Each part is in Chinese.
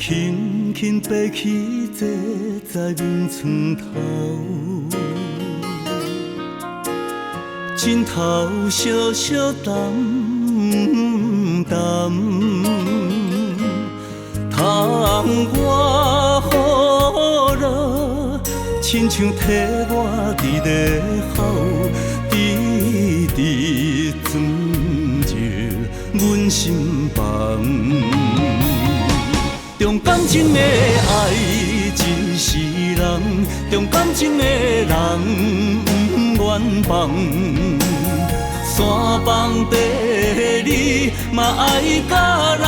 轻轻爬起坐在面床头，枕头小小淡淡，窗外雨落，亲像替我伫咧哭，直直钻入阮心房。重感情的爱一世人，重感情的人不愿放。山崩地你嘛爱甲老，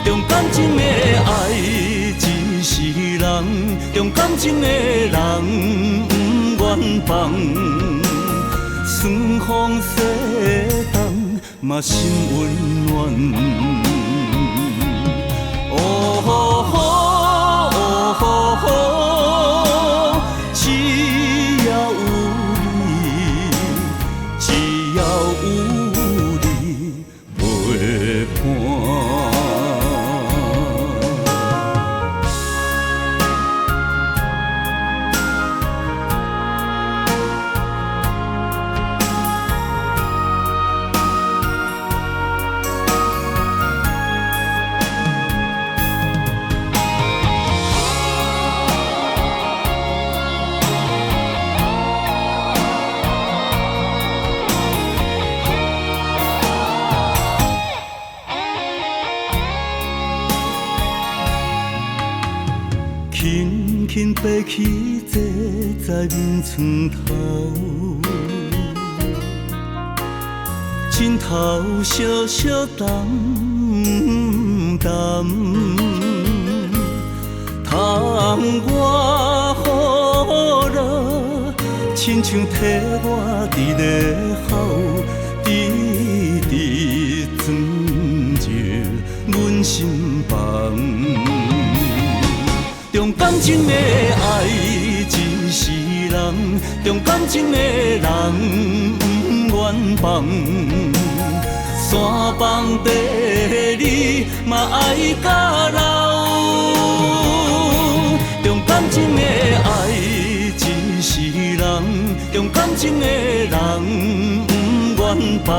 重感情的爱一世人，重感情的人不愿放。霜风雪冬嘛心温暖。只要有你，只要有你陪伴。轻轻爬起坐在面床头，枕头小小淡淡，窗外雨落，亲像替我伫咧哭，直直钻入阮心房。重感情的爱一世人，重感情的人不愿放。山崩地你嘛爱甲老，重感情的爱一世人，重感情的人不愿放。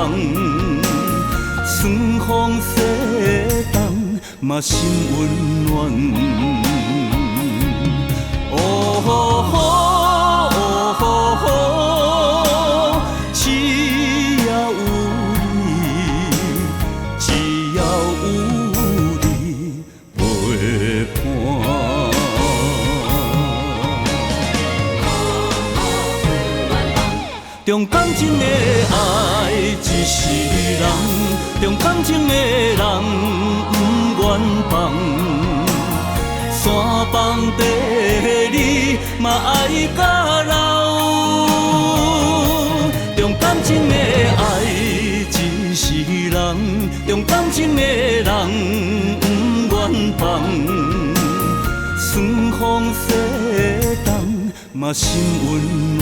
霜风雪冬嘛心温暖。只要有你，只要有你陪伴。重感情的爱一世人，重感情的人不愿放。山崩地你嘛爱甲老，重感情的爱一世人，重感情的人不愿放。霜风雪冬嘛心温暖。